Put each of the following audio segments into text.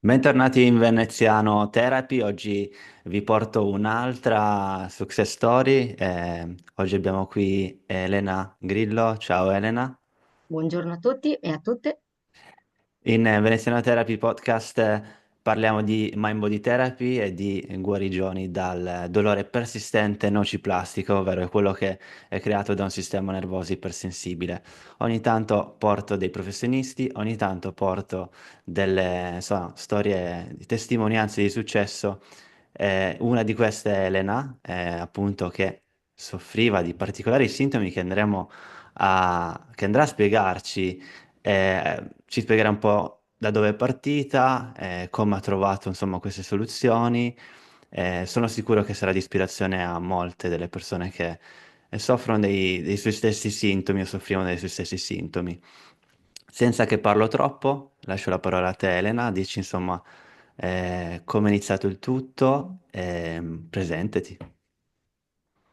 Bentornati in Veneziano Therapy, oggi vi porto un'altra success story. Oggi abbiamo qui Elena Grillo. Ciao Elena. Buongiorno a tutti e a tutte. In Veneziano Therapy Podcast parliamo di Mind Body Therapy e di guarigioni dal dolore persistente nociplastico, ovvero quello che è creato da un sistema nervoso ipersensibile. Ogni tanto porto dei professionisti, ogni tanto porto delle insomma, storie di testimonianze di successo. Una di queste è Elena, appunto, che soffriva di particolari sintomi che andrà a spiegarci. Ci spiegherà un po' da dove è partita, come ha trovato insomma queste soluzioni. Sono sicuro che sarà di ispirazione a molte delle persone che soffrono dei suoi stessi sintomi o soffrivano dei suoi stessi sintomi. Senza che parlo troppo, lascio la parola a te, Elena, dici insomma come è iniziato il tutto, presentati.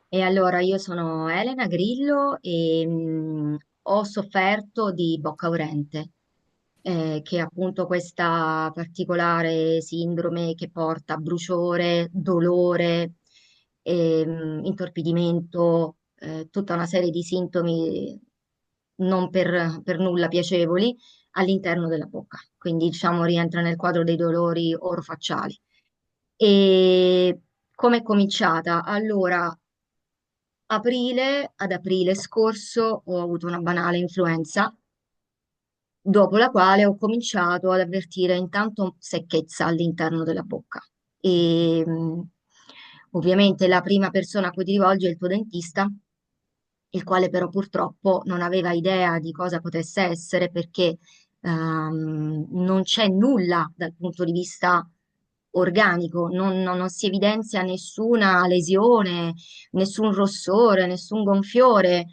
E allora io sono Elena Grillo e ho sofferto di bocca urente, che è appunto questa particolare sindrome che porta a bruciore, dolore, intorpidimento, tutta una serie di sintomi non per nulla piacevoli all'interno della bocca. Quindi diciamo rientra nel quadro dei dolori orofacciali. E come è cominciata? Allora, ad aprile scorso ho avuto una banale influenza, dopo la quale ho cominciato ad avvertire intanto secchezza all'interno della bocca. E ovviamente la prima persona a cui ti rivolgi è il tuo dentista, il quale però purtroppo non aveva idea di cosa potesse essere perché non c'è nulla dal punto di vista organico, non si evidenzia nessuna lesione, nessun rossore, nessun gonfiore,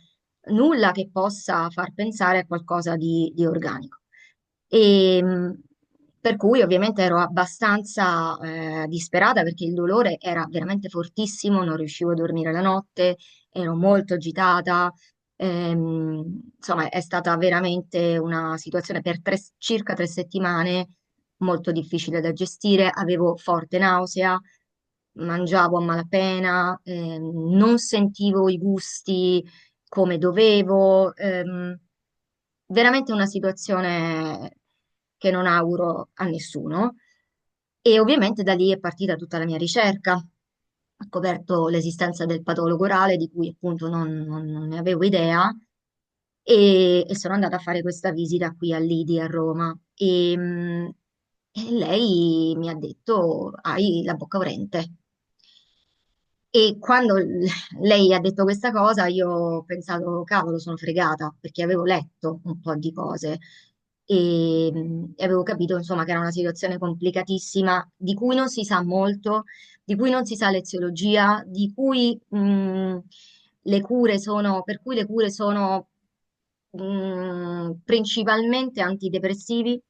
nulla che possa far pensare a qualcosa di organico. E, per cui ovviamente ero abbastanza disperata perché il dolore era veramente fortissimo, non riuscivo a dormire la notte, ero molto agitata. Insomma, è stata veramente una situazione per circa 3 settimane molto difficile da gestire. Avevo forte nausea, mangiavo a malapena, non sentivo i gusti come dovevo. Veramente una situazione che non auguro a nessuno. E ovviamente da lì è partita tutta la mia ricerca. Ho scoperto l'esistenza del patologo orale, di cui appunto non ne avevo idea, e sono andata a fare questa visita qui all'IDI a Roma. E lei mi ha detto: Hai la bocca urente. E quando lei ha detto questa cosa, io ho pensato, cavolo, sono fregata, perché avevo letto un po' di cose e avevo capito, insomma, che era una situazione complicatissima, di cui non si sa molto, di cui non si sa l'eziologia, di cui le cure sono, per cui le cure sono principalmente antidepressivi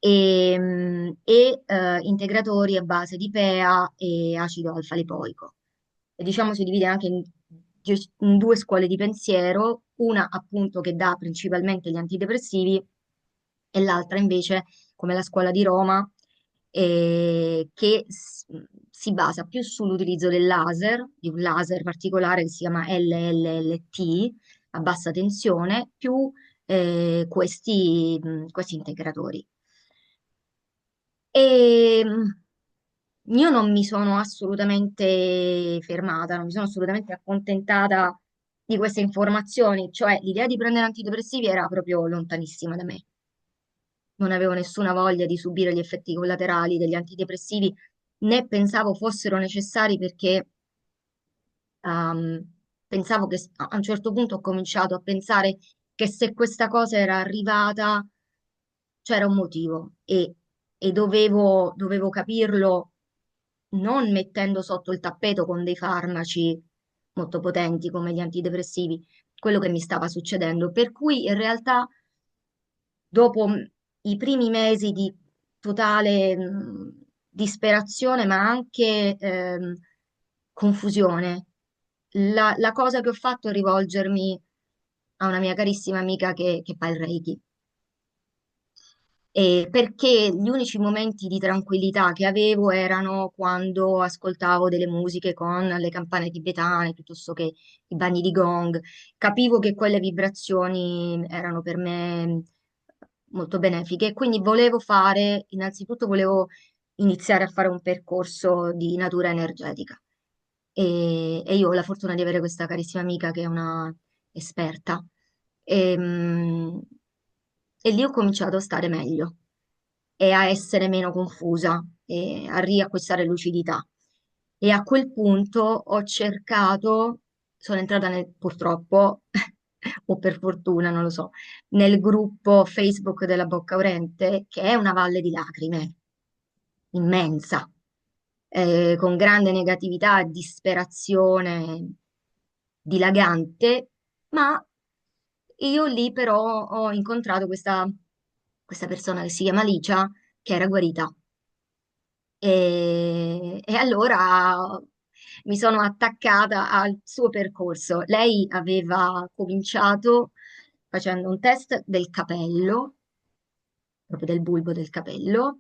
e integratori a base di PEA e acido alfa-lipoico. E diciamo si divide anche in due scuole di pensiero, una appunto che dà principalmente gli antidepressivi e l'altra invece, come la scuola di Roma, che si basa più sull'utilizzo del laser, di un laser particolare che si chiama LLLT a bassa tensione, più questi integratori. E io non mi sono assolutamente fermata, non mi sono assolutamente accontentata di queste informazioni, cioè l'idea di prendere antidepressivi era proprio lontanissima da me. Non avevo nessuna voglia di subire gli effetti collaterali degli antidepressivi, né pensavo fossero necessari perché pensavo che a un certo punto ho cominciato a pensare che se questa cosa era arrivata c'era un motivo e dovevo capirlo non mettendo sotto il tappeto con dei farmaci molto potenti come gli antidepressivi, quello che mi stava succedendo. Per cui in realtà dopo i primi mesi di totale disperazione, ma anche confusione, la cosa che ho fatto è rivolgermi a una mia carissima amica che fa il Reiki. perché gli unici momenti di tranquillità che avevo erano quando ascoltavo delle musiche con le campane tibetane, piuttosto che i bagni di gong. Capivo che quelle vibrazioni erano per me molto benefiche, quindi innanzitutto volevo iniziare a fare un percorso di natura energetica. E io ho la fortuna di avere questa carissima amica che è una esperta. E, e lì ho cominciato a stare meglio e a essere meno confusa e a riacquistare lucidità. E a quel punto ho cercato, sono entrata purtroppo, o per fortuna, non lo so, nel gruppo Facebook della Boccaurente, che è una valle di lacrime immensa, con grande negatività, disperazione dilagante, ma io lì però ho incontrato questa persona che si chiama Licia, che era guarita. E allora mi sono attaccata al suo percorso. Lei aveva cominciato facendo un test del capello, proprio del bulbo del capello,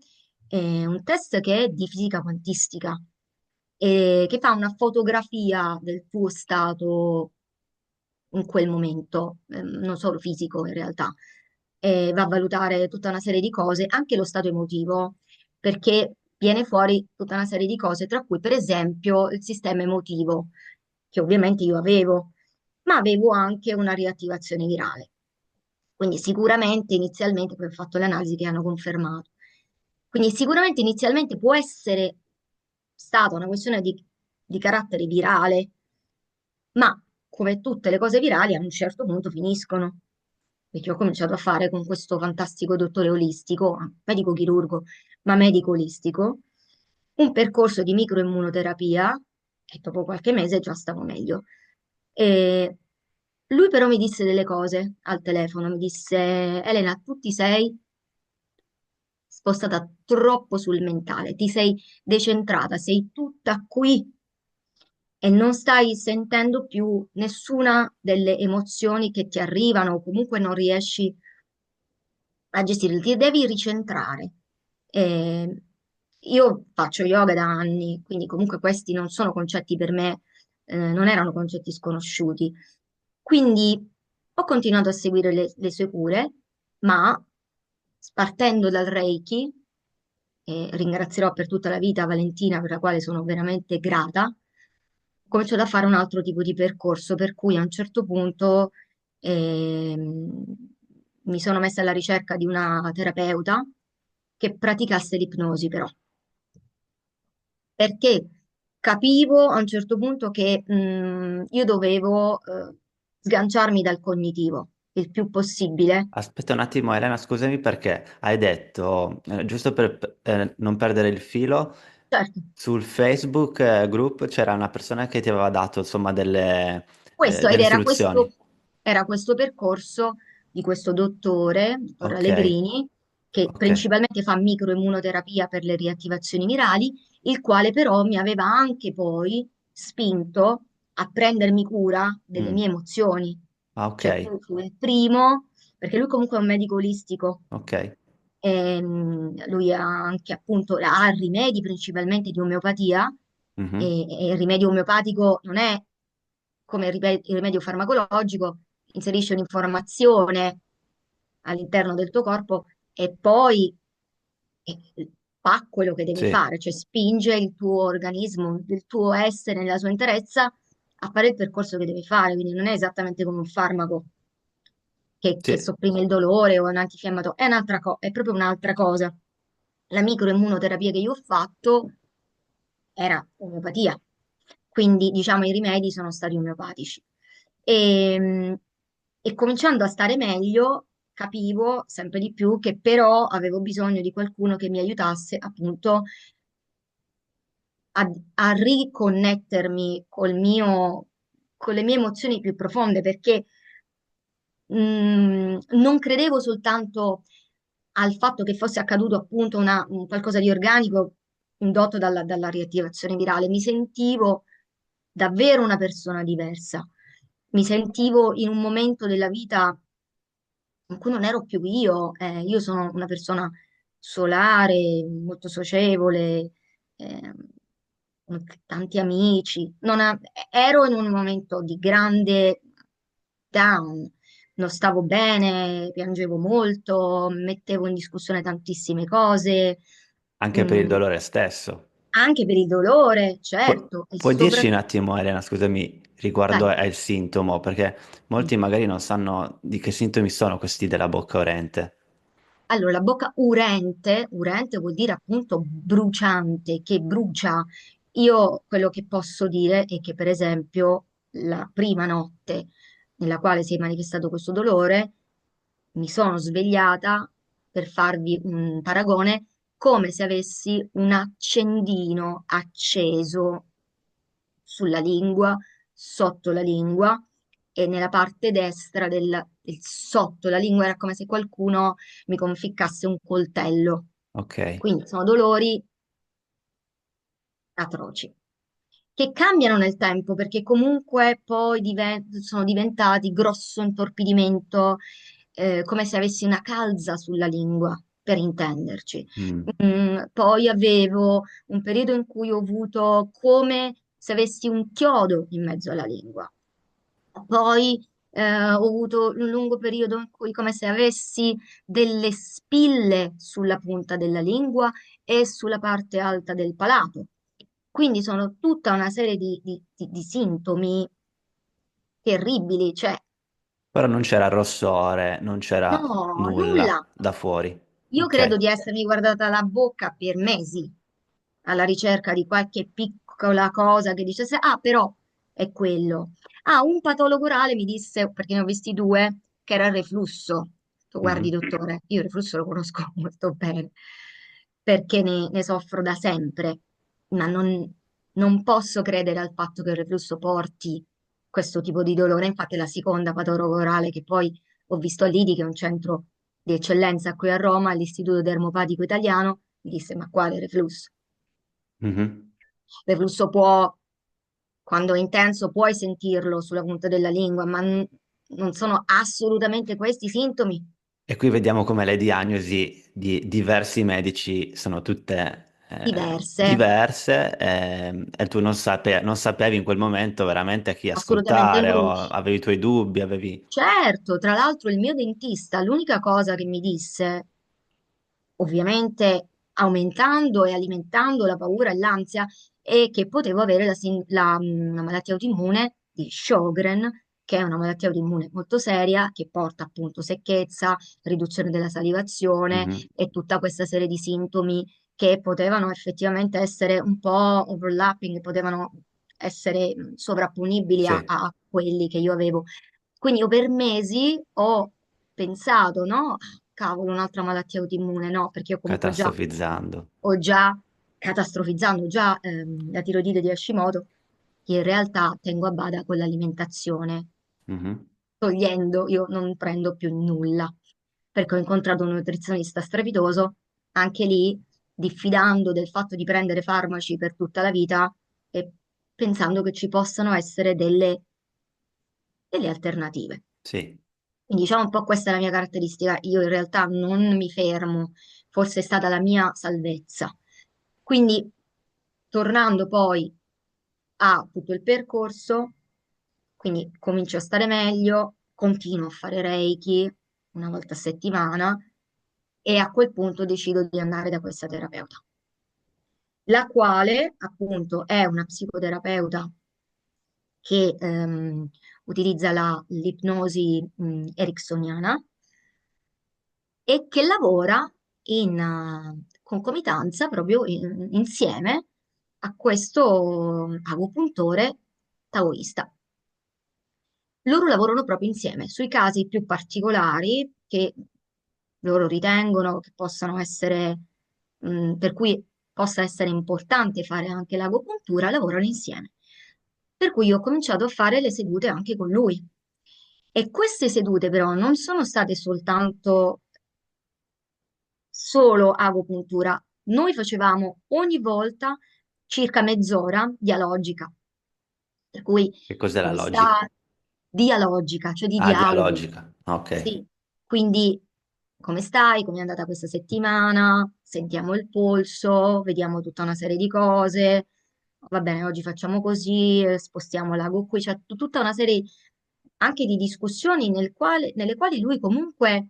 un test che è di fisica quantistica, che fa una fotografia del tuo stato in quel momento, non solo fisico in realtà, va a valutare tutta una serie di cose, anche lo stato emotivo, perché viene fuori tutta una serie di cose, tra cui per esempio il sistema emotivo, che ovviamente io avevo, ma avevo anche una riattivazione virale. Quindi sicuramente inizialmente, poi ho fatto le analisi che hanno confermato. Quindi sicuramente inizialmente può essere stata una questione di carattere virale, ma come tutte le cose virali a un certo punto finiscono. Perché ho cominciato a fare con questo fantastico dottore olistico, medico chirurgo, ma medico olistico, un percorso di microimmunoterapia e dopo qualche mese già stavo meglio. E lui però mi disse delle cose al telefono, mi disse, Elena, tu ti sei spostata troppo sul mentale, ti sei decentrata, sei tutta qui e non stai sentendo più nessuna delle emozioni che ti arrivano o comunque non riesci a gestirle, ti devi ricentrare. Eh, io faccio yoga da anni, quindi comunque questi non sono concetti per me, non erano concetti sconosciuti. Quindi ho continuato a seguire le sue cure, ma partendo dal Reiki, e ringrazierò per tutta la vita Valentina, per la quale sono veramente grata, ho cominciato a fare un altro tipo di percorso, per cui a un certo punto ehm, mi sono messa alla ricerca di una terapeuta che praticasse l'ipnosi, però, perché capivo a un certo punto che io dovevo sganciarmi dal cognitivo il più possibile. Aspetta un attimo, Elena, scusami perché hai detto, giusto per non perdere il filo, Certo. sul Facebook group c'era una persona che ti aveva dato insomma Questo, ed delle istruzioni. era questo percorso di questo dottore, dottor Ok, Allegrini, che ok. principalmente fa microimmunoterapia per le riattivazioni virali, il quale però mi aveva anche poi spinto a prendermi cura delle Mm. mie emozioni. Ah, ok, Cioè, lui fu il primo, perché lui comunque è un medico olistico, ok. lui ha anche appunto ha rimedi principalmente di omeopatia Mhm. e il rimedio omeopatico non è come il rimedio farmacologico, inserisce un'informazione all'interno del tuo corpo e poi fa quello che deve Sì, fare, cioè spinge il tuo organismo, il tuo essere nella sua interezza a fare il percorso che deve fare, quindi non è esattamente come un farmaco che sì, sopprime il dolore o un antinfiammatorio, è proprio un'altra cosa. La microimmunoterapia che io ho fatto era omeopatia, quindi diciamo i rimedi sono stati omeopatici. E, e cominciando a stare meglio, capivo sempre di più che però avevo bisogno di qualcuno che mi aiutasse appunto a riconnettermi con le mie emozioni più profonde, perché non credevo soltanto al fatto che fosse accaduto appunto un qualcosa di organico indotto dalla riattivazione virale, mi sentivo davvero una persona diversa. Mi sentivo in un momento della vita in cui non ero più io sono una persona solare, molto socievole, ehm, con tanti amici. Ero in un momento di grande down, non stavo bene, piangevo molto, mettevo in discussione tantissime cose, Anche per il mm, dolore stesso. anche per il dolore, certo, e Puoi dirci un soprattutto, attimo, Elena, scusami, riguardo al sintomo, perché molti magari non sanno di che sintomi sono questi della bocca orente. allora, la bocca urente, urente vuol dire appunto bruciante, che brucia. Io quello che posso dire è che, per esempio, la prima notte nella quale si è manifestato questo dolore, mi sono svegliata, per farvi un paragone, come se avessi un accendino acceso sulla lingua, sotto la lingua e nella parte destra del sotto la lingua era come se qualcuno mi conficcasse un coltello. Ok. Quindi sono dolori atroci, che cambiano nel tempo perché comunque poi sono diventati grosso intorpidimento, come se avessi una calza sulla lingua, per intenderci. Mm. Poi avevo un periodo in cui ho avuto come se avessi un chiodo in mezzo alla lingua. Poi ho avuto un lungo periodo in cui come se avessi delle spille sulla punta della lingua e sulla parte alta del palato. Quindi sono tutta una serie di sintomi terribili, cioè Però non c'era rossore, non c'era no, nulla nulla. da fuori. Io credo Ok. di essermi guardata la bocca per mesi alla ricerca di qualche piccola cosa che dicesse, ah, però è quello. Ah, un patologo orale mi disse, perché ne ho visti due, che era il reflusso. Tu guardi, Mhm. dottore, io il reflusso lo conosco molto bene, perché ne soffro da sempre, ma non posso credere al fatto che il reflusso porti questo tipo di dolore. Infatti, è la seconda patologo orale che poi ho visto all'IDI, che è un centro di eccellenza qui a Roma, all'Istituto Dermopatico Italiano, mi disse, ma quale reflusso? Mhm. Reflusso può, quando è intenso, puoi sentirlo sulla punta della lingua, ma non sono assolutamente questi i sintomi E qui vediamo come le diagnosi di diversi medici sono tutte diverse, diverse e tu non sapevi in quel momento veramente a chi assolutamente ascoltare o nulla. avevi i tuoi dubbi, avevi... Certo, tra l'altro il mio dentista, l'unica cosa che mi disse, ovviamente aumentando e alimentando la paura e l'ansia, è che potevo avere una malattia autoimmune di Sjögren, che è una malattia autoimmune molto seria, che porta appunto secchezza, riduzione della salivazione Mhm. e tutta questa serie di sintomi che potevano effettivamente essere un po' overlapping, potevano essere sovrapponibili Sì, a quelli che io avevo. Quindi io per mesi ho pensato, no? Cavolo, un'altra malattia autoimmune, no, perché io comunque catastrofizzando. ho già catastrofizzando già la tiroide di Hashimoto, che in realtà tengo a bada con l'alimentazione, Mhm. togliendo, io non prendo più nulla, perché ho incontrato un nutrizionista strepitoso, anche lì diffidando del fatto di prendere farmaci per tutta la vita e pensando che ci possano essere delle alternative. Sì. Quindi diciamo un po' questa è la mia caratteristica, io in realtà non mi fermo, forse è stata la mia salvezza. Quindi tornando poi a tutto il percorso, quindi comincio a stare meglio, continuo a fare Reiki una volta a settimana e a quel punto decido di andare da questa terapeuta, la quale appunto è una psicoterapeuta che utilizza l'ipnosi ericksoniana e che lavora in concomitanza proprio insieme a questo agopuntore taoista. Loro lavorano proprio insieme sui casi più particolari che loro ritengono che possano essere, per cui possa essere importante fare anche l'agopuntura, lavorano insieme. Per cui ho cominciato a fare le sedute anche con lui. E queste sedute però non sono state soltanto solo agopuntura. Noi facevamo ogni volta circa mezz'ora dialogica, per cui Che cos'è la come logica? sta dialogica, cioè di Ah, dialogo. dialogica. Ok. Sì, quindi come stai? Come è andata questa settimana? Sentiamo il polso, vediamo tutta una serie di cose. Va bene, oggi facciamo così, spostiamo l'ago qui. C'è tutta una serie anche di discussioni nelle quali lui comunque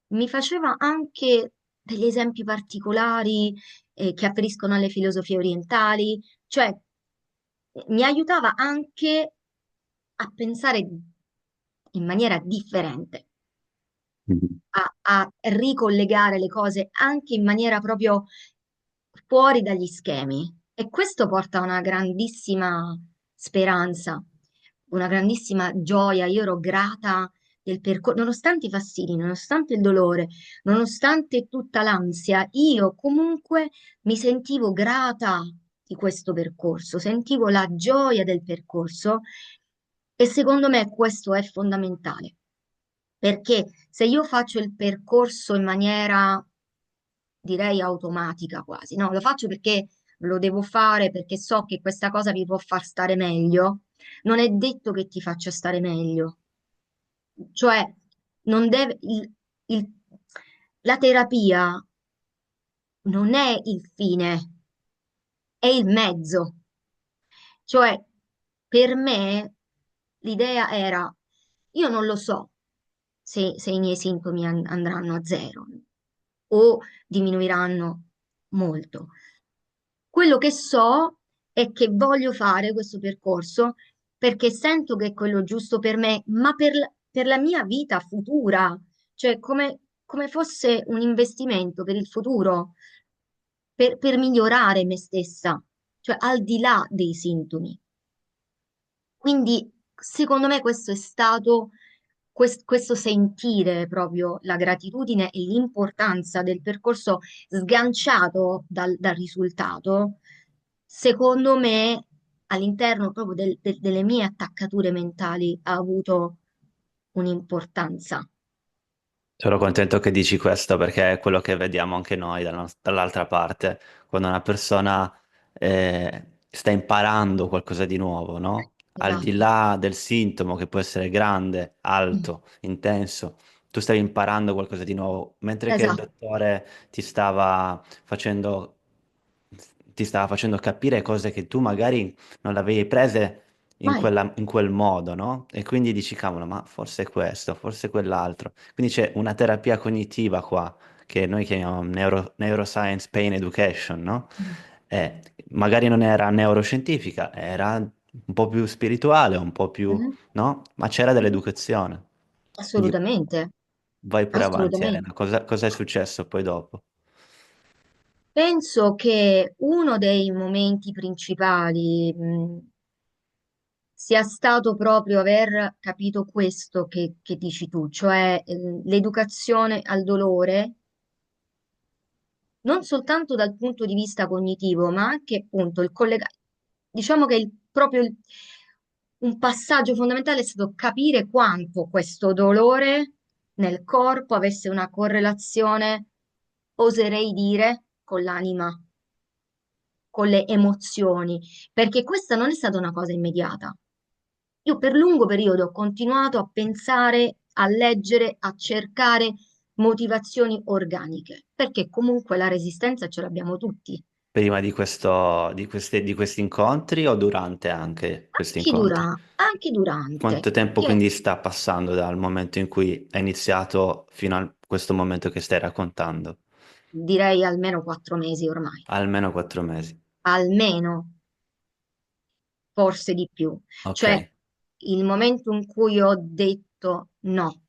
mi faceva anche degli esempi particolari che afferiscono alle filosofie orientali, cioè mi aiutava anche a pensare in maniera differente, Mhm. a ricollegare le cose anche in maniera proprio fuori dagli schemi. E questo porta a una grandissima speranza, una grandissima gioia. Io ero grata del percorso, nonostante i fastidi, nonostante il dolore, nonostante tutta l'ansia, io comunque mi sentivo grata di questo percorso, sentivo la gioia del percorso e secondo me questo è fondamentale. Perché se io faccio il percorso in maniera, direi, automatica quasi, no, lo faccio perché lo devo fare, perché so che questa cosa mi può far stare meglio, non è detto che ti faccia stare meglio. Cioè, non deve, il- la terapia non è il fine, è il mezzo. Cioè, per me l'idea era, io non lo so se i miei sintomi andranno a zero o diminuiranno molto. Quello che so è che voglio fare questo percorso perché sento che è quello giusto per me, ma per la mia vita futura, cioè come fosse un investimento per il futuro, per migliorare me stessa, cioè al di là dei sintomi. Quindi, secondo me, questo è stato questo sentire proprio la gratitudine e l'importanza del percorso sganciato dal risultato, secondo me, all'interno proprio delle mie attaccature mentali ha avuto un'importanza. Sono contento che dici questo perché è quello che vediamo anche noi dall'altra parte, quando una persona sta imparando qualcosa di nuovo, no? Al di Esatto. là del sintomo che può essere grande, Mm. alto, intenso, tu stavi imparando qualcosa di nuovo, mentre che il Esatto. dottore facendo, ti stava facendo capire cose che tu magari non le avevi prese Mai. in quel modo, no? E quindi dici, cavolo, ma forse è questo, forse è quell'altro. Quindi c'è una terapia cognitiva qua, che noi chiamiamo Neuroscience Pain Education, no? Mm. E magari non era neuroscientifica, era un po' più spirituale, un po' più, Mhm. no? Ma c'era Mhm. dell'educazione. Quindi Assolutamente. vai pure avanti, Assolutamente. Elena. Cosa è successo poi dopo? Penso che uno dei momenti principali, sia stato proprio aver capito questo che dici tu, cioè l'educazione al dolore, non soltanto dal punto di vista cognitivo, ma anche appunto diciamo che un passaggio fondamentale è stato capire quanto questo dolore nel corpo avesse una correlazione, oserei dire, con l'anima, con le emozioni, perché questa non è stata una cosa immediata. Io per lungo periodo ho continuato a pensare, a leggere, a cercare motivazioni organiche, perché comunque la resistenza ce l'abbiamo tutti, Prima di di questi incontri o durante anche questi incontri? anche Quanto durante, tempo che quindi sta passando dal momento in cui è iniziato fino a questo momento che stai raccontando? direi almeno 4 mesi ormai, Almeno 4 mesi. almeno, forse di più. Ok, Cioè, il momento in cui ho detto no,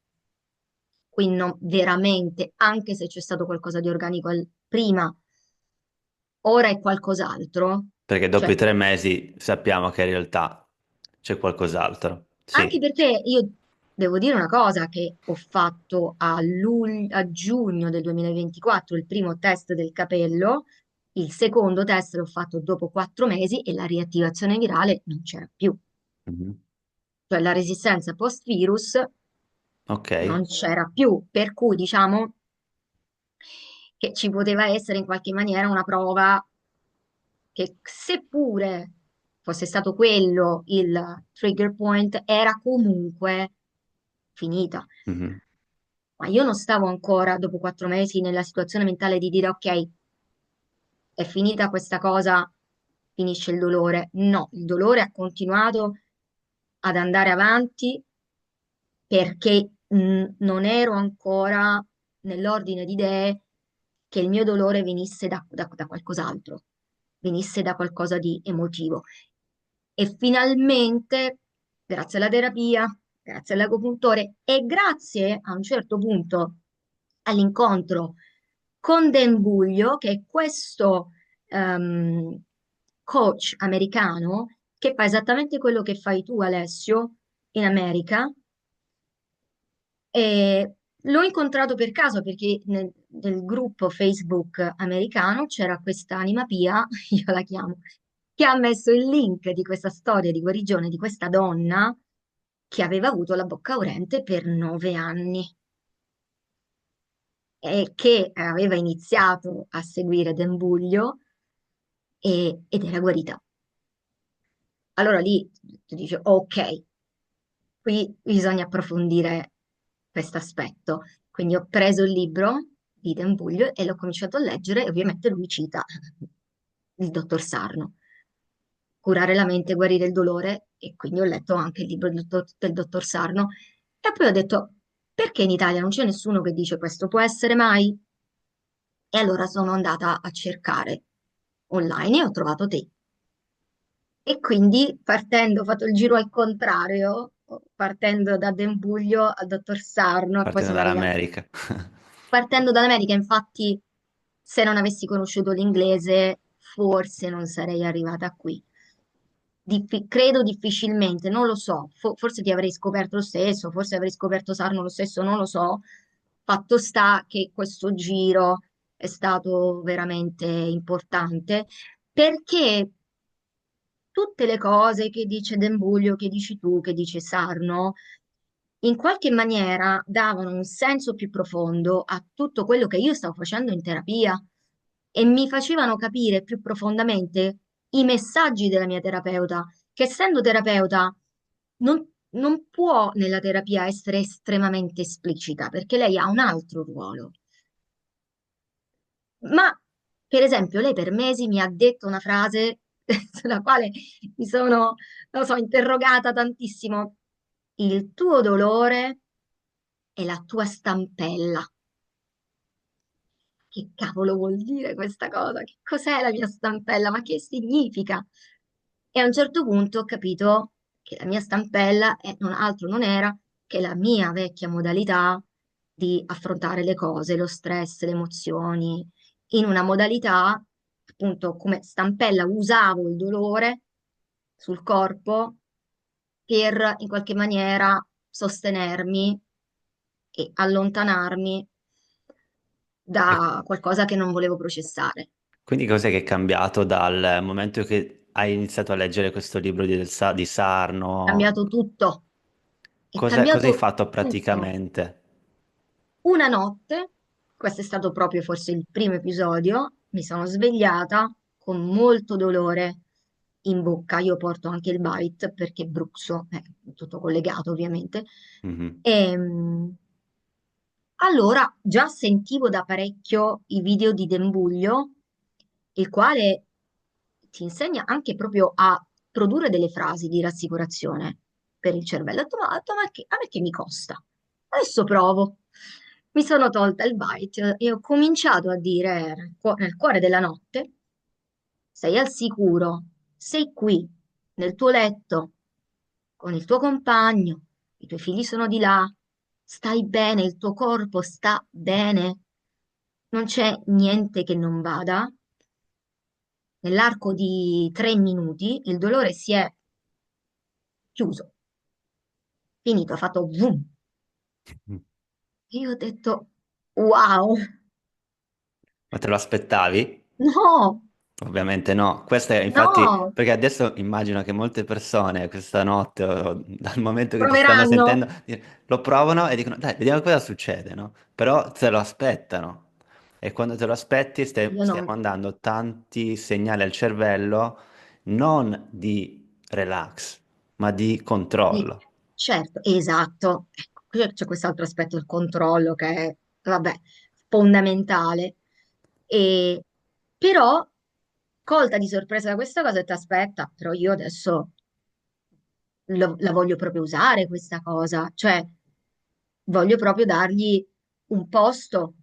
qui no, veramente, anche se c'è stato qualcosa di organico prima, ora è qualcos'altro. perché dopo Cioè, i 3 mesi sappiamo che in realtà c'è qualcos'altro. anche Sì. perché io devo dire una cosa che ho fatto a giugno del 2024, il primo test del capello, il secondo test l'ho fatto dopo 4 mesi e la riattivazione virale non c'era più. Mhm. Cioè la resistenza post-virus Ok, non c'era più, per cui diciamo che ci poteva essere in qualche maniera una prova che seppure fosse stato quello il trigger point, era comunque finita. mhm. Ma io non stavo ancora, dopo 4 mesi, nella situazione mentale di dire ok, è finita questa cosa, finisce il dolore. No, il dolore ha continuato ad andare avanti perché non ero ancora nell'ordine di idee che il mio dolore venisse da qualcos'altro, venisse da qualcosa di emotivo. E finalmente, grazie alla terapia, grazie all'agopuntore e grazie a un certo punto all'incontro con Dan Buglio, che è questo ehm, coach americano che fa esattamente quello che fai tu, Alessio, in America. E l'ho incontrato per caso perché nel gruppo Facebook americano c'era questa Anima Pia, io la chiamo, che ha messo il link di questa storia di guarigione di questa donna che aveva avuto la bocca urente per 9 anni e che aveva iniziato a seguire Dembuglio ed era guarita. Allora lì tu dici, ok, qui bisogna approfondire questo aspetto. Quindi ho preso il libro di Dembuglio e l'ho cominciato a leggere e ovviamente lui cita il dottor Sarno, Curare la mente e guarire il dolore, e quindi ho letto anche il libro del dottor Sarno e poi ho detto, perché in Italia non c'è nessuno che dice questo può essere mai? E allora sono andata a cercare online e ho trovato te. E quindi ho fatto il giro al contrario, partendo da Dembuglio al dottor Sarno e poi partendo sono arrivata. dall'America. Partendo dall'America, infatti, se non avessi conosciuto l'inglese, forse non sarei arrivata qui. Credo difficilmente, non lo so, forse ti avrei scoperto lo stesso, forse avrei scoperto Sarno lo stesso, non lo so. Fatto sta che questo giro è stato veramente importante perché tutte le cose che dice Dembuglio, che dici tu, che dice Sarno, in qualche maniera davano un senso più profondo a tutto quello che io stavo facendo in terapia e mi facevano capire più profondamente i messaggi della mia terapeuta, che essendo terapeuta non può nella terapia essere estremamente esplicita, perché lei ha un altro ruolo. Ma, per esempio, lei per mesi mi ha detto una frase sulla quale mi sono, non so, interrogata tantissimo. Il tuo dolore è la tua stampella. Che cavolo vuol dire questa cosa? Che cos'è la mia stampella? Ma che significa? E a un certo punto ho capito che la mia stampella non altro non era che la mia vecchia modalità di affrontare le cose, lo stress, le emozioni, in una modalità, appunto, come stampella usavo il dolore sul corpo per in qualche maniera sostenermi e allontanarmi E da qualcosa che non volevo processare. quindi cos'è che è cambiato dal momento che hai iniziato a leggere questo libro di È Sarno? cambiato tutto, è Cosa hai cambiato fatto tutto. praticamente? Una notte, questo è stato proprio forse il primo episodio, mi sono svegliata con molto dolore in bocca. Io porto anche il Bite perché bruxo, è tutto collegato ovviamente. Mhm. E, allora già sentivo da parecchio i video di Dembuglio, il quale ti insegna anche proprio a produrre delle frasi di rassicurazione per il cervello. Ho detto, a me che mi costa? Adesso provo. Mi sono tolta il bite e ho cominciato a dire nel cuore della notte, sei al sicuro, sei qui, nel tuo letto, con il tuo compagno, i tuoi figli sono di là, stai bene, il tuo corpo sta bene, non c'è niente che non vada. Nell'arco di 3 minuti il dolore si è chiuso, finito, ha fatto boom. E io ho detto, wow, Ma te lo aspettavi? no, Ovviamente no. Questa è infatti no, perché adesso immagino che molte persone questa notte o dal momento che ti stanno proveranno. sentendo lo provano e dicono dai, vediamo cosa succede, no? Però se lo aspettano e quando te lo aspetti Io stiamo non, mandando tanti segnali al cervello non di relax, ma di sì, controllo. certo, esatto. c'è quest'altro aspetto del controllo che è, vabbè, fondamentale. E, però, colta di sorpresa da questa cosa, ti aspetta, però io adesso la voglio proprio usare questa cosa, cioè voglio proprio dargli un posto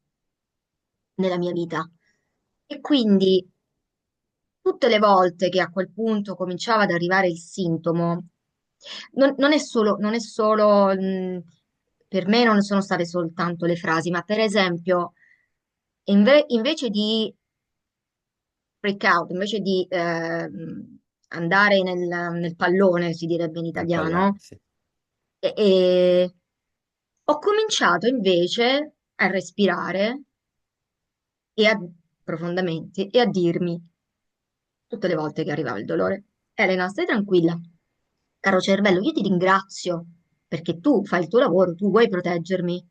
nella mia vita. E quindi tutte le volte che a quel punto cominciava ad arrivare il sintomo, non è solo, per me non sono state soltanto le frasi, ma per esempio, invece di freak out, invece di andare nel pallone, si direbbe in nel pallone, italiano, sì. e- e ho cominciato invece a respirare e profondamente e a dirmi tutte le volte che arrivava il dolore: Elena, stai tranquilla, caro cervello, io ti ringrazio perché tu fai il tuo lavoro, tu vuoi proteggermi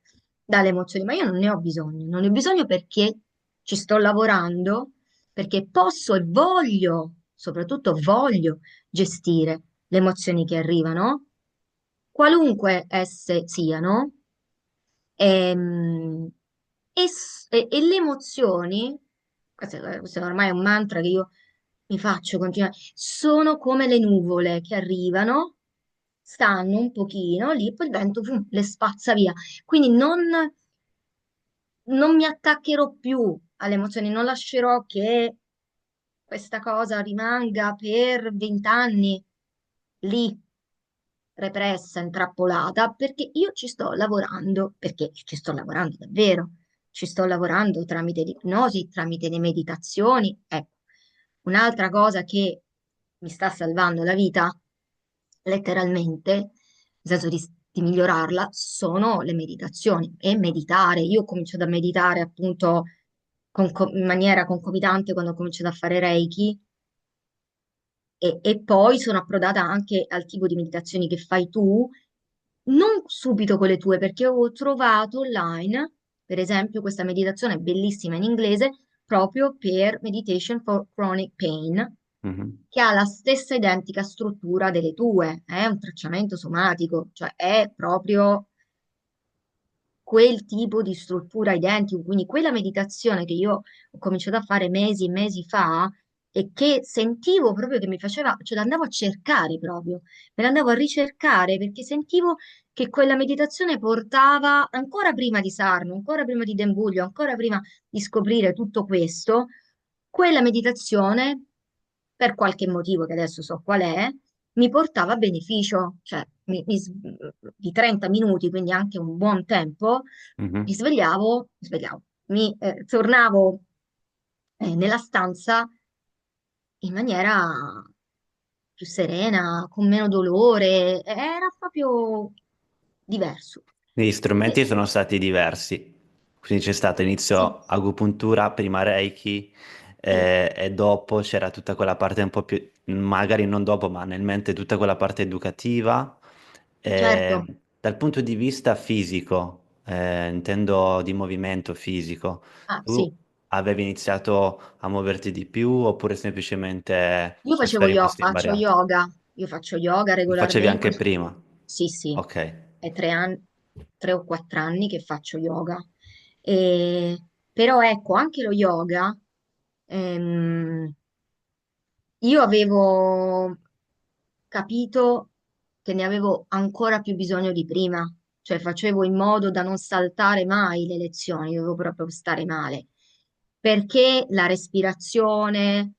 dalle emozioni, ma io non ne ho bisogno, non ne ho bisogno perché ci sto lavorando, perché posso e voglio, soprattutto voglio gestire le emozioni che arrivano, qualunque esse siano. Ehm, e le emozioni, questo ormai è un mantra che io mi faccio continuare, sono come le nuvole che arrivano, stanno un pochino lì, poi il vento le spazza via. Quindi non mi attaccherò più alle emozioni, non lascerò che questa cosa rimanga per 20 anni lì repressa, intrappolata, perché io ci sto lavorando, perché ci sto lavorando davvero, ci sto lavorando tramite l'ipnosi, tramite le meditazioni. Ecco, un'altra cosa che mi sta salvando la vita, letteralmente, nel senso di migliorarla, sono le meditazioni e meditare. Io ho cominciato a meditare appunto in maniera concomitante quando ho cominciato a fare Reiki e poi sono approdata anche al tipo di meditazioni che fai tu, non subito con le tue, perché ho trovato online, per esempio, questa meditazione bellissima in inglese, proprio per Meditation for Chronic Pain, Mhm. che ha la stessa identica struttura delle tue, è un tracciamento somatico, cioè è proprio quel tipo di struttura identico, quindi quella meditazione che io ho cominciato a fare mesi e mesi fa e che sentivo proprio che mi faceva, cioè l'andavo a cercare proprio, me l'andavo a ricercare perché sentivo che quella meditazione portava ancora prima di Sarno, ancora prima di Dembuglio, ancora prima di scoprire tutto questo, quella meditazione, per qualche motivo che adesso so qual è, mi portava a beneficio, cioè di 30 minuti, quindi anche un buon tempo, Mhm. tornavo nella stanza in maniera più serena, con meno dolore, era proprio diverso. Gli E- strumenti sono stati diversi, quindi c'è stato sì, inizio agopuntura, prima Reiki, sì, e dopo c'era tutta quella parte un po' più, magari non dopo, ma nel mente tutta quella parte educativa. certo. Dal punto di vista fisico, intendo di movimento fisico, Ah, tu sì. avevi iniziato a muoverti di più oppure semplicemente Io questo è rimasto faccio invariato? yoga, io faccio yoga Lo facevi regolarmente. anche prima? Sì, sì, Ok. è 3 anni, 3 o 4 anni che faccio yoga. E- Però ecco, anche lo yoga, ehm, io avevo capito che ne avevo ancora più bisogno di prima, cioè facevo in modo da non saltare mai le lezioni, dovevo proprio stare male, perché la respirazione,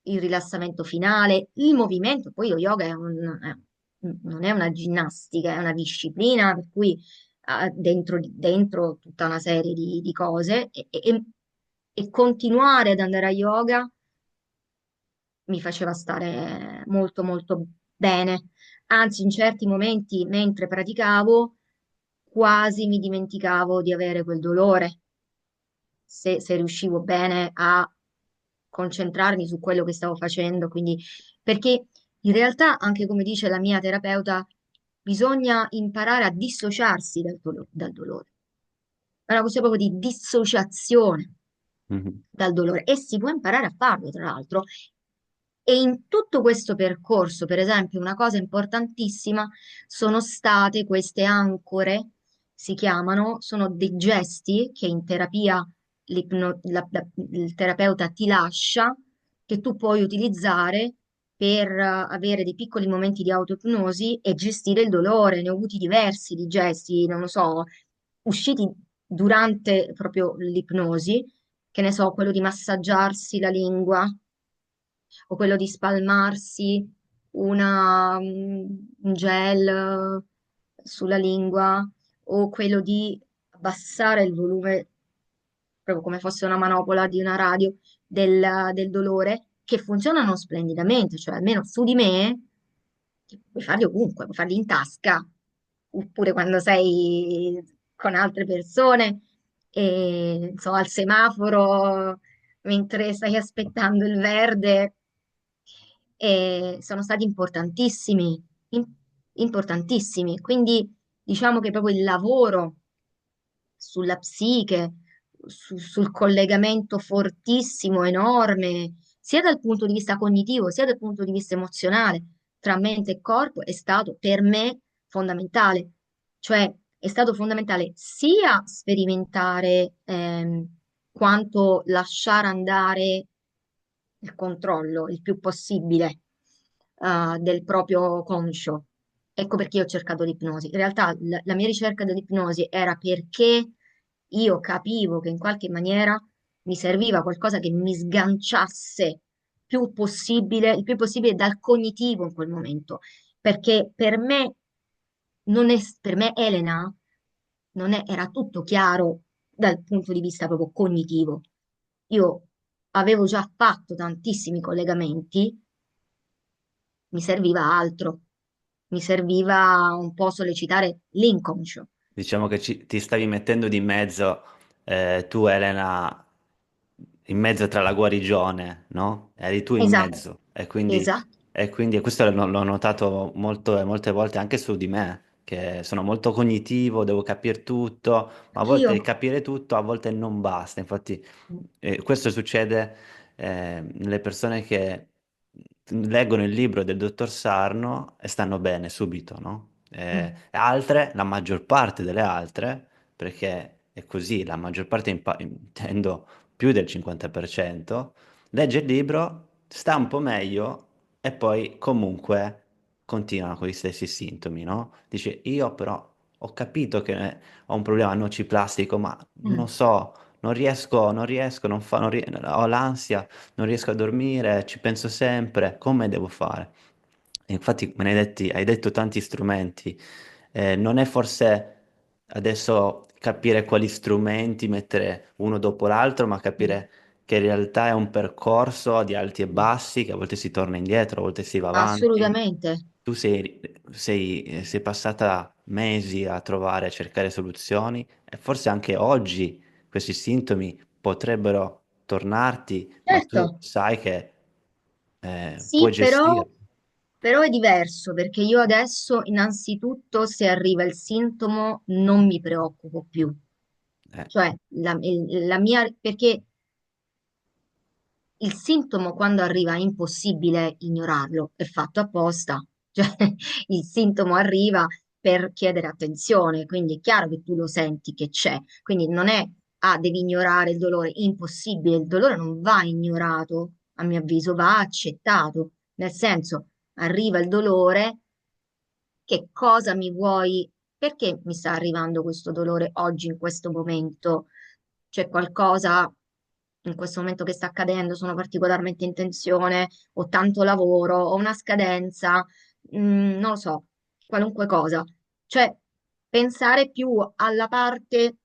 il rilassamento finale, il movimento, poi lo yoga non è una ginnastica, è una disciplina per cui ha dentro tutta una serie di cose e continuare ad andare a yoga mi faceva stare molto molto bene. Anzi, in certi momenti, mentre praticavo, quasi mi dimenticavo di avere quel dolore, se riuscivo bene a concentrarmi su quello che stavo facendo. Quindi, perché in realtà, anche come dice la mia terapeuta, bisogna imparare a dissociarsi dal dolore. È una questione proprio di dissociazione Mhm. dal dolore e si può imparare a farlo, tra l'altro. E in tutto questo percorso, per esempio, una cosa importantissima sono state queste ancore, si chiamano, sono dei gesti che in terapia il terapeuta ti lascia, che tu puoi utilizzare per avere dei piccoli momenti di autoipnosi e gestire il dolore. Ne ho avuti diversi di gesti, non lo so, usciti durante proprio l'ipnosi, che ne so, quello di massaggiarsi la lingua o quello di spalmarsi un gel sulla lingua o quello di abbassare il volume, proprio come fosse una manopola di una radio, del dolore, che funzionano splendidamente, cioè almeno su di me, puoi farli ovunque, puoi farli in tasca, oppure quando sei con altre persone, e, insomma, al semaforo, mentre stai aspettando il verde, e sono stati importantissimi, importantissimi. Quindi diciamo che proprio il lavoro sulla psiche, sul collegamento fortissimo, enorme, sia dal punto di vista cognitivo, sia dal punto di vista emozionale, tra mente e corpo, è stato per me fondamentale. Cioè, è stato fondamentale sia sperimentare quanto lasciare andare il controllo il più possibile del proprio conscio. Ecco perché io ho cercato l'ipnosi. In realtà la mia ricerca dell'ipnosi era perché io capivo che in qualche maniera mi serviva qualcosa che mi sganciasse il più possibile dal cognitivo in quel momento. Perché per me Elena era tutto chiaro dal punto di vista proprio cognitivo. Io avevo già fatto tantissimi collegamenti, mi serviva altro, mi serviva un po' sollecitare l'inconscio. Diciamo che ti stavi mettendo di mezzo, tu Elena, in mezzo tra la guarigione, no? Eri tu in Esatto, mezzo esatto. e quindi e questo l'ho notato molte volte anche su di me, che sono molto cognitivo, devo capire tutto, ma a Anch'io. volte capire tutto a volte non basta. Infatti questo succede nelle persone che leggono il libro del dottor Sarno e stanno bene subito, no? Mm, Altre, la maggior parte delle altre, perché è così, la maggior parte intendo più del 50%, legge il libro, sta un po' meglio e poi comunque continuano con gli stessi sintomi, no? Dice, io però ho capito che ho un problema nociplastico, ma non mm. so, ho l'ansia, non riesco a dormire, ci penso sempre, come devo fare? E infatti hai detto tanti strumenti. Non è forse adesso capire quali strumenti mettere uno dopo l'altro, ma Mm. capire che in realtà è un percorso di alti e bassi, che a volte si torna indietro, a volte si va avanti. Assolutamente. Tu sei passata mesi a trovare, a cercare soluzioni e forse anche oggi questi sintomi potrebbero tornarti, ma Certo, tu sai che puoi sì, gestirli. però è diverso perché io adesso, innanzitutto, se arriva il sintomo, non mi preoccupo più. Eh, Cioè, la mia, perché il sintomo quando arriva è impossibile ignorarlo, è fatto apposta, cioè il sintomo arriva per chiedere attenzione, quindi è chiaro che tu lo senti che c'è, quindi non è ah, devi ignorare il dolore, impossibile, il dolore non va ignorato, a mio avviso, va accettato, nel senso arriva il dolore, che cosa mi vuoi, perché mi sta arrivando questo dolore oggi in questo momento? C'è qualcosa in questo momento che sta accadendo, sono particolarmente in tensione, ho tanto lavoro, ho una scadenza, non lo so, qualunque cosa. Cioè, pensare più alla parte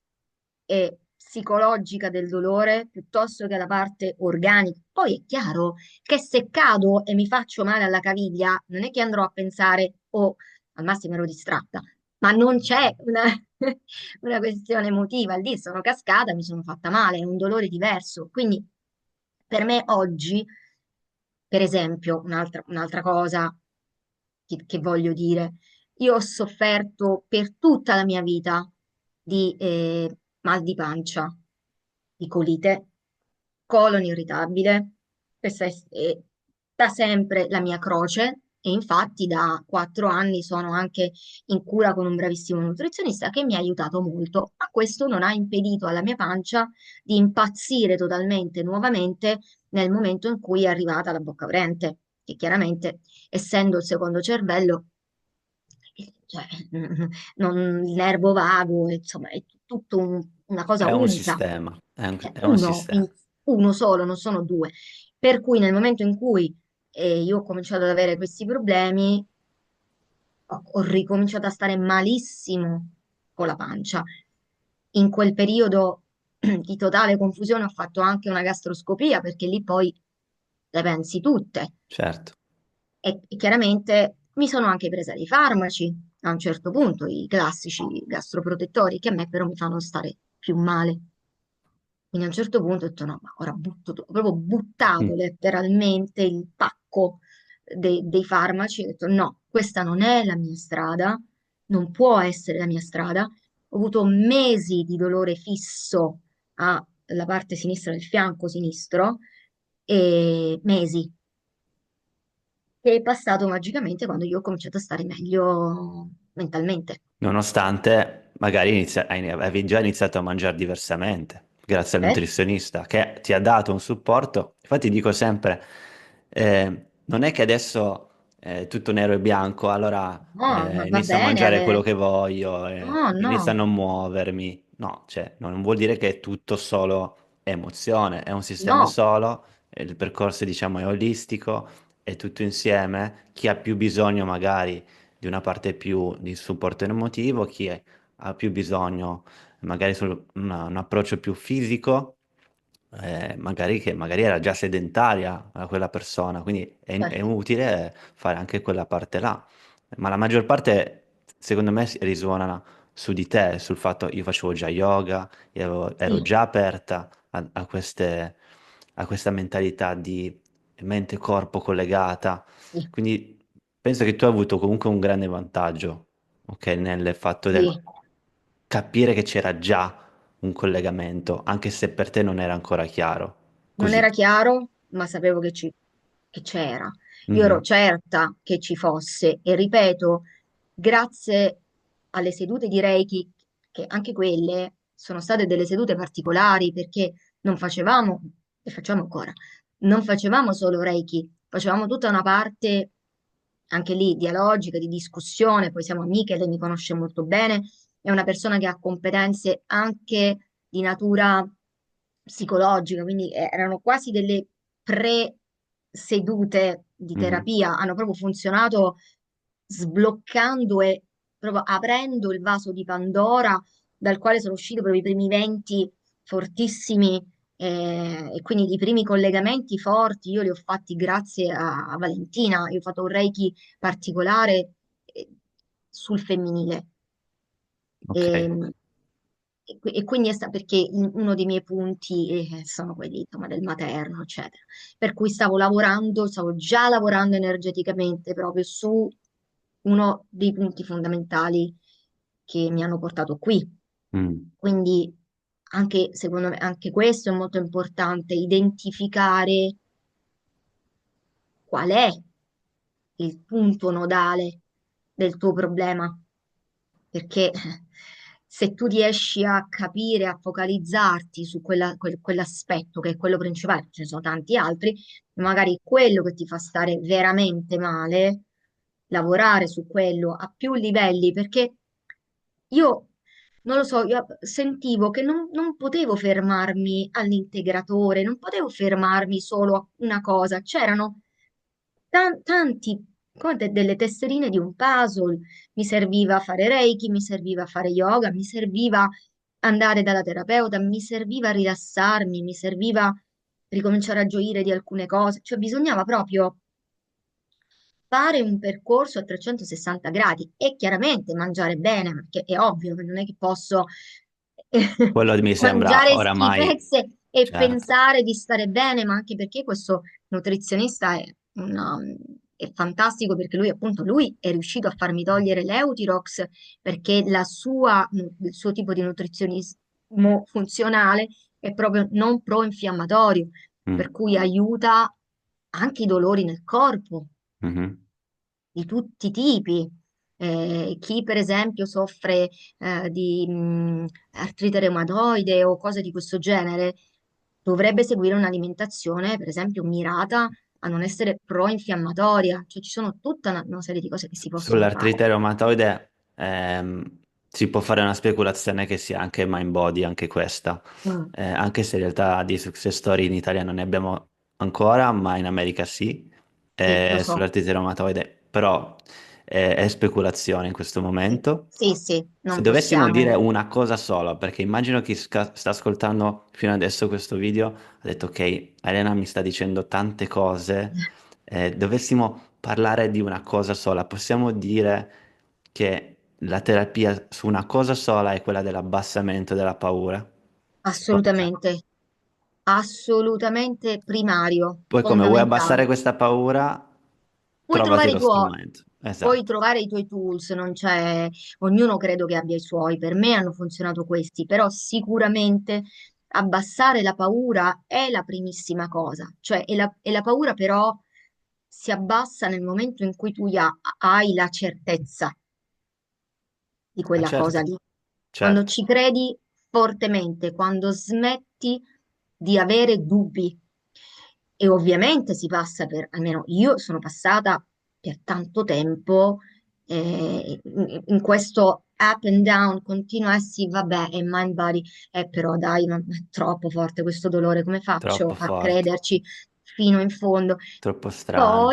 psicologica del dolore piuttosto che alla parte organica. Poi è chiaro che se cado e mi faccio male alla caviglia, non è che andrò a pensare, oh, al massimo ero distratta, ma non c'è una questione emotiva. Lì sono cascata, mi sono fatta male, è un dolore diverso. Quindi per me oggi, per esempio, un'altra cosa che voglio dire, io ho sofferto per tutta la mia vita di mal di pancia, di colite, colon irritabile. Questa è da sempre la mia croce e infatti da 4 anni sono anche in cura con un bravissimo nutrizionista che mi ha aiutato molto, ma questo non ha impedito alla mia pancia di impazzire totalmente nuovamente nel momento in cui è arrivata la bocca prente, che chiaramente, essendo il secondo cervello, cioè, il nervo vago, insomma, è tutto una cosa È un unica. sistema, Cioè, è un sistema. uno solo, non sono due. Per cui nel momento in cui io ho cominciato ad avere questi problemi, ho ricominciato a stare malissimo con la pancia. In quel periodo di totale confusione ho fatto anche una gastroscopia perché lì poi le pensi tutte. Certo. E chiaramente mi sono anche presa dei farmaci a un certo punto, i classici gastroprotettori, che a me però mi fanno stare più male. Quindi a un certo punto ho detto no, ma ora butto, ho proprio buttato Mm. letteralmente il pacco dei farmaci, ho detto no, questa non è la mia strada, non può essere la mia strada. Ho avuto mesi di dolore fisso alla parte sinistra del fianco sinistro, e mesi, che è passato magicamente quando io ho cominciato a stare meglio mentalmente. Nonostante magari avevi già iniziato a mangiare diversamente, grazie al Eh? nutrizionista che ti ha dato un supporto. Infatti dico sempre, non è che adesso è tutto nero e bianco, allora No, ma va inizio a bene mangiare quello avere... che voglio, No, inizio a no, non muovermi. No, cioè, non vuol dire che è tutto solo emozione, è un sistema no, solo, il percorso diciamo è olistico, è tutto insieme. Chi ha più bisogno magari di una parte più di supporto emotivo, ha più bisogno magari un approccio più fisico, magari che magari era già sedentaria quella persona, quindi è certo, utile fare anche quella parte là. Ma la maggior parte, secondo me, risuona su di te, sul fatto io facevo già yoga, ero sì, già aperta a questa mentalità di mente-corpo collegata. sì, Quindi penso che tu hai avuto comunque un grande vantaggio, ok, nel fatto del sì. capire che c'era già un collegamento, anche se per te non era ancora chiaro. Non Così. era chiaro, ma sapevo che c'era. Io ero Mhm. certa che ci fosse e ripeto, grazie alle sedute di Reiki, che anche quelle sono state delle sedute particolari perché non facevamo, e facciamo ancora, non facevamo solo Reiki, facevamo tutta una parte anche lì dialogica, di discussione, poi siamo amiche, lei mi conosce molto bene, è una persona che ha competenze anche di natura psicologica, quindi erano quasi delle pre-sedute di Mhm. terapia, hanno proprio funzionato sbloccando e proprio aprendo il vaso di Pandora dal quale sono usciti proprio i primi venti fortissimi, e quindi i primi collegamenti forti io li ho fatti grazie a Valentina. Io ho fatto un Reiki particolare sul femminile. Ok. E, e quindi perché uno dei miei punti sono quelli, insomma, del materno, eccetera. Per cui stavo già lavorando energeticamente proprio su uno dei punti fondamentali che mi hanno portato qui. Mm. Quindi anche, secondo me, anche questo è molto importante, identificare qual è il punto nodale del tuo problema, perché se tu riesci a capire, a focalizzarti su quell'aspetto che è quello principale, ce ne sono tanti altri, magari quello che ti fa stare veramente male, lavorare su quello a più livelli, perché io non lo so, io sentivo che non potevo fermarmi all'integratore, non potevo fermarmi solo a una cosa, c'erano tanti, come delle tesserine di un puzzle, mi serviva fare Reiki, mi serviva fare yoga, mi serviva andare dalla terapeuta, mi serviva rilassarmi, mi serviva ricominciare a gioire di alcune cose, cioè bisognava proprio fare un percorso a 360 gradi e chiaramente mangiare bene, perché è ovvio che non è che posso Quello mi sembra mangiare oramai, schifezze e certo. pensare di stare bene, ma anche perché questo nutrizionista è fantastico perché lui è riuscito a farmi togliere l'Eutirox perché il suo tipo di nutrizionismo funzionale è proprio non pro-infiammatorio, per Mm. cui aiuta anche i dolori nel corpo Mhm. di tutti i tipi. Chi per esempio soffre di artrite reumatoide o cose di questo genere dovrebbe seguire un'alimentazione, per esempio, mirata a non essere pro-infiammatoria. Cioè ci sono tutta una serie di cose che si possono fare. Sull'artrite reumatoide si può fare una speculazione che sia anche mind body, anche questa. Mm. Anche se in realtà di success story in Italia non ne abbiamo ancora, ma in America sì, Sì, lo so. sull'artrite reumatoide, però è speculazione in questo Sì, momento. sì, sì, Se non dovessimo dire possiamo. una cosa sola, perché immagino chi sta ascoltando fino adesso questo video ha detto ok, Elena mi sta dicendo tante cose, dovessimo parlare di una cosa sola, possiamo dire che la terapia su una cosa sola è quella dell'abbassamento della paura. Cosa? Assolutamente, assolutamente primario, Poi come vuoi abbassare fondamentale. questa paura, Puoi trovati trovare lo strumento. puoi Esatto, trovare i tuoi tools, non c'è, ognuno credo che abbia i suoi, per me hanno funzionato questi, però sicuramente abbassare la paura è la primissima cosa, cioè e la paura però si abbassa nel momento in cui tu hai la certezza di ah, quella cosa certo, lì, quando certo, ci credi fortemente, quando smetti di avere dubbi. E ovviamente si passa per, almeno io sono passata per tanto tempo in questo up and down, continuo a sì, vabbè, è mind body, però dai, ma è troppo forte questo dolore, come faccio troppo a forte, crederci fino in fondo? troppo strano.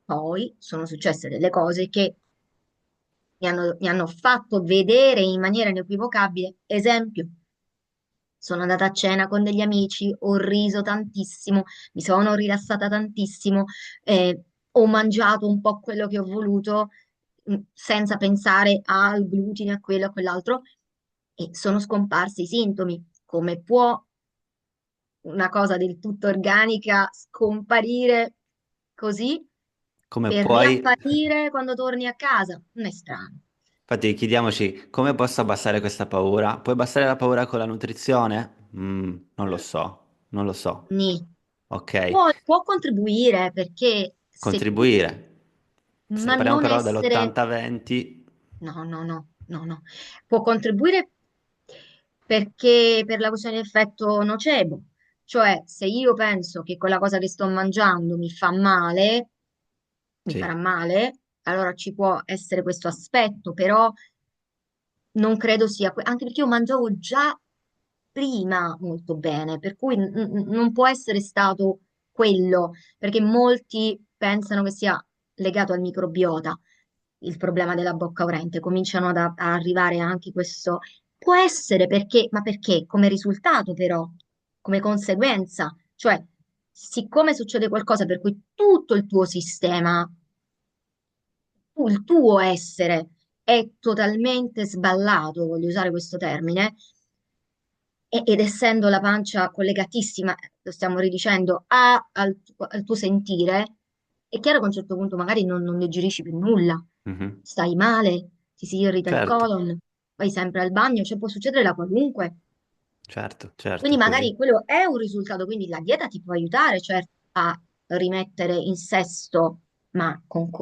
Poi sono successe delle cose che mi hanno fatto vedere in maniera inequivocabile. Esempio, sono andata a cena con degli amici, ho riso tantissimo, mi sono rilassata tantissimo, ho mangiato un po' quello che ho voluto, senza pensare al glutine, a quello, a quell'altro, e sono scomparsi i sintomi. Come può una cosa del tutto organica scomparire così Come per puoi... riapparire quando torni a casa? Non è strano. Infatti chiediamoci come posso abbassare questa paura? Puoi abbassare la paura con la nutrizione? Non lo so, non lo so. Nì. Ok, Può contribuire perché se tu, contribuire. Se ma parliamo non però essere, dell'80-20, no, no, no, no, no, può contribuire perché per la questione di effetto nocebo, cioè se io penso che quella cosa che sto mangiando mi fa male, mi farà sì, male, allora ci può essere questo aspetto, però non credo sia, anche perché io mangiavo già prima molto bene, per cui non può essere stato quello, perché molti pensano che sia legato al microbiota il problema della bocca urente, cominciano a arrivare anche questo, può essere perché, ma perché? Come risultato però, come conseguenza, cioè siccome succede qualcosa per cui tutto il tuo sistema il tuo essere è totalmente sballato, voglio usare questo termine, ed essendo la pancia collegatissima, lo stiamo ridicendo, al tuo sentire, è chiaro che a un certo punto magari non digerisci più nulla, mhm. stai male, ti si irrita il Certo, colon, vai sempre al bagno, cioè può succedere la qualunque. certo, certo, Quindi è così. magari quello è un risultato, quindi la dieta ti può aiutare, certo, a rimettere in sesto, ma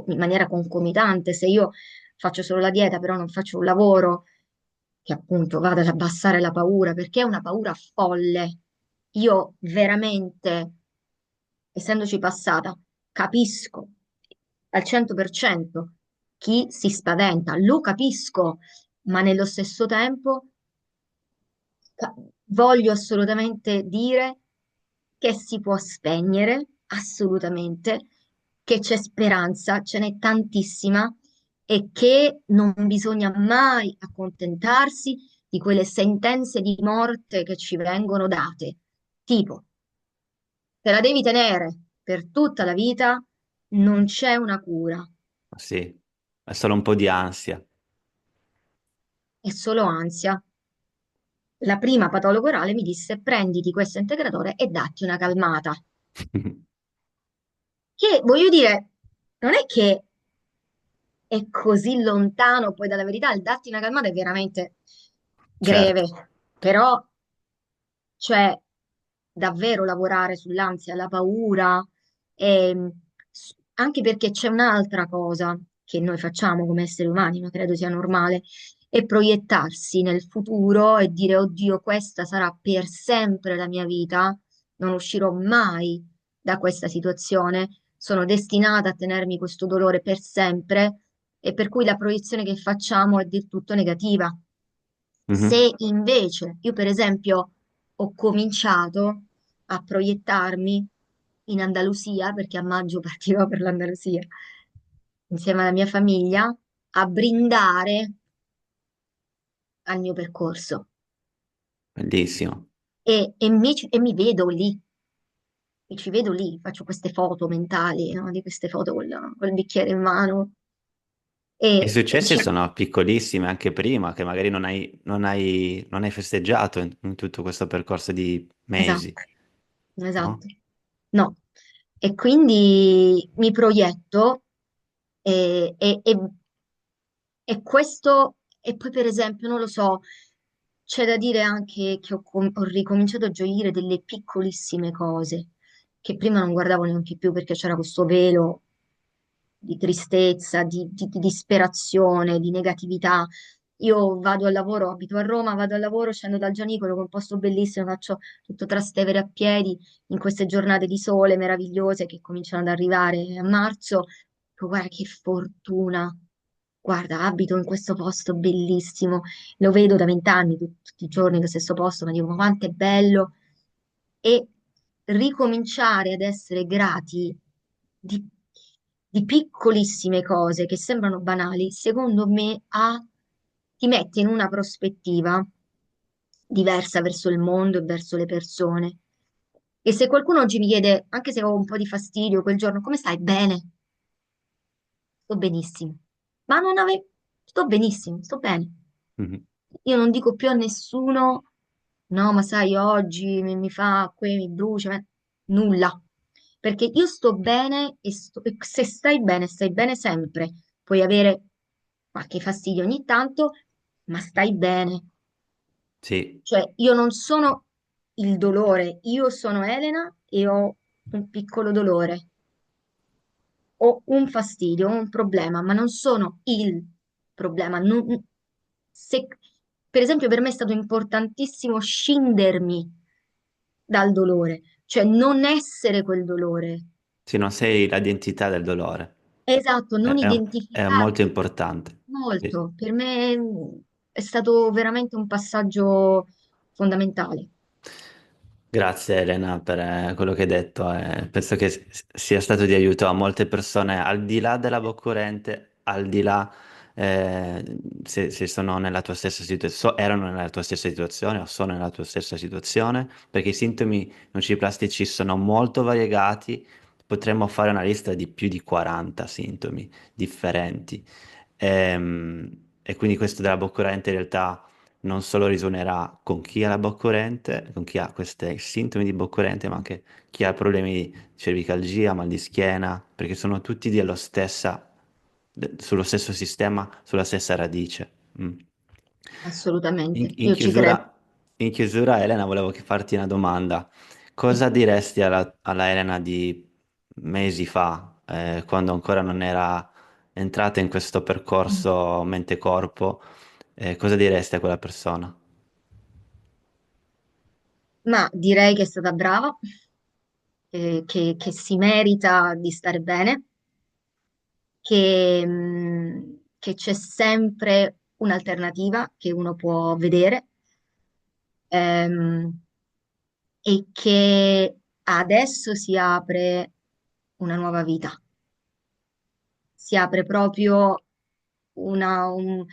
in maniera concomitante. Se io faccio solo la dieta, però non faccio un lavoro che appunto vada ad abbassare la paura, perché è una paura folle. Io veramente, essendoci passata, capisco al 100% chi si spaventa, lo capisco, ma nello stesso tempo voglio assolutamente dire che si può spegnere, assolutamente, che c'è speranza, ce n'è tantissima e che non bisogna mai accontentarsi di quelle sentenze di morte che ci vengono date. Tipo, te la devi tenere per tutta la vita, non c'è una cura, Sì, è solo un po' di ansia. è solo ansia. La prima patologa orale mi disse prenditi questo integratore e datti una calmata. Che voglio dire, non è che è così lontano poi dalla verità, il darti una calmata è veramente Certo, greve, però cioè davvero lavorare sull'ansia, la paura, Anche perché c'è un'altra cosa che noi facciamo come esseri umani, ma credo sia normale, è proiettarsi nel futuro e dire, oddio, questa sarà per sempre la mia vita, non uscirò mai da questa situazione, sono destinata a tenermi questo dolore per sempre e per cui la proiezione che facciamo è del tutto negativa. Mhm. Se invece io, per esempio, ho cominciato a proiettarmi in Andalusia, perché a maggio partirò per l'Andalusia insieme alla mia famiglia, a brindare al mio percorso Bellissimo. e mi vedo lì, mi ci vedo lì, faccio queste foto mentali, no? Di queste foto col bicchiere in mano I e successi sono piccolissimi anche prima, che magari non hai festeggiato in tutto questo percorso di esatto, mesi, no? esatto, no. E quindi mi proietto e, e- e- e questo, e poi per esempio, non lo so, c'è da dire anche che ho ricominciato a gioire delle piccolissime cose che prima non guardavo neanche più perché c'era questo velo di tristezza, di disperazione, di negatività. Io vado al lavoro, abito a Roma, vado al lavoro, scendo dal Gianicolo, che è un posto bellissimo, faccio tutto Trastevere a piedi in queste giornate di sole meravigliose che cominciano ad arrivare a marzo. Dico, guarda che fortuna, guarda, abito in questo posto bellissimo, lo vedo da 20 anni, tutti i giorni lo stesso posto, ma dico, ma quanto è bello! E ricominciare ad essere grati di, di piccolissime cose che sembrano banali, secondo me ti mette in una prospettiva diversa verso il mondo e verso le persone. E se qualcuno oggi mi chiede, anche se ho un po' di fastidio quel giorno, come stai? Bene, sto benissimo. Ma non ave... sto benissimo, sto bene. Mhm. Io non dico più a nessuno, no, ma sai, oggi mi fa, qui mi brucia, nulla. Perché io sto bene e se stai bene sempre. Puoi avere qualche fastidio ogni tanto, ma stai bene. Sì, Cioè, io non sono il dolore, io sono Elena e ho un piccolo dolore, ho un fastidio, ho un problema, ma non sono il problema. Se- per esempio, per me è stato importantissimo scindermi dal dolore, cioè non essere quel dolore. sì, non sei l'identità del dolore, Esatto, non è molto identificarmi importante. Sì. molto. Per me è stato veramente un passaggio fondamentale. Grazie Elena per quello che hai detto. Penso che sia stato di aiuto a molte persone al di là della boccurente, al di là eh, se sono nella tua stessa situazione, erano nella tua stessa situazione o sono nella tua stessa situazione, perché i sintomi nociplastici sono molto variegati, potremmo fare una lista di più di 40 sintomi differenti. E quindi questo della boccurente in realtà non solo risuonerà con chi ha la boccorente, con chi ha questi sintomi di boccorente, ma anche chi ha problemi di cervicalgia, mal di schiena, perché sono tutti sullo stesso sistema, sulla stessa radice. Mm. In, Assolutamente, in io ci credo. chiusura, in chiusura, Elena, volevo farti una domanda. Cosa diresti alla Elena di mesi fa, quando ancora non era entrata in questo percorso mente-corpo? Cosa diresti a quella persona? Ma direi che è stata brava, che si merita di stare bene, che c'è sempre un'alternativa che uno può vedere ehm, e che adesso si apre una nuova vita, si apre proprio una, un-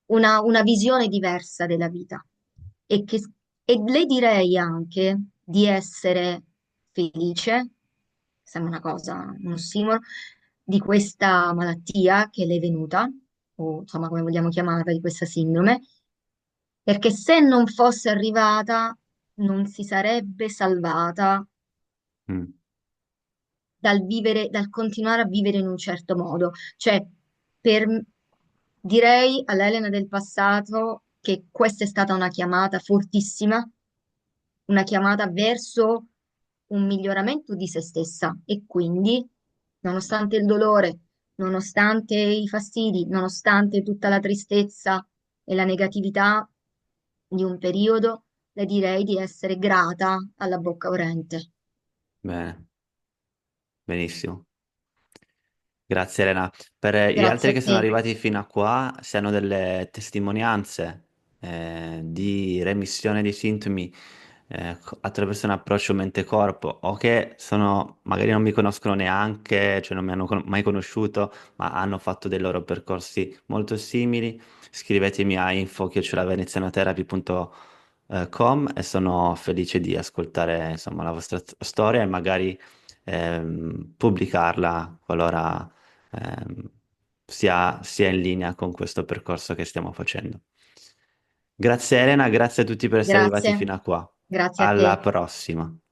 una visione diversa della vita e le direi anche di essere felice, sembra una cosa, un ossimoro, di questa malattia che le è venuta, o insomma come vogliamo chiamarla, di questa sindrome, perché se non fosse arrivata non si sarebbe salvata Mm. dal vivere, dal continuare a vivere in un certo modo. Cioè, per, direi all'Elena del passato che questa è stata una chiamata fortissima, una chiamata verso un miglioramento di se stessa e quindi, nonostante il dolore, nonostante i fastidi, nonostante tutta la tristezza e la negatività di un periodo, le direi di essere grata alla bocca orente. Bene, benissimo. Grazie Elena. Per gli Grazie altri a che sono te. arrivati fino a qua, se hanno delle testimonianze di remissione di sintomi attraverso un approccio mente-corpo o che sono, magari non mi conoscono neanche, cioè non mi hanno mai conosciuto, ma hanno fatto dei loro percorsi molto simili, scrivetemi a info@venezianotherapy.com e sono felice di ascoltare insomma la vostra storia e magari pubblicarla qualora ehm, sia in linea con questo percorso che stiamo facendo. Grazie Elena, grazie a tutti per essere arrivati Grazie, fino a qua. grazie a Alla te. prossima.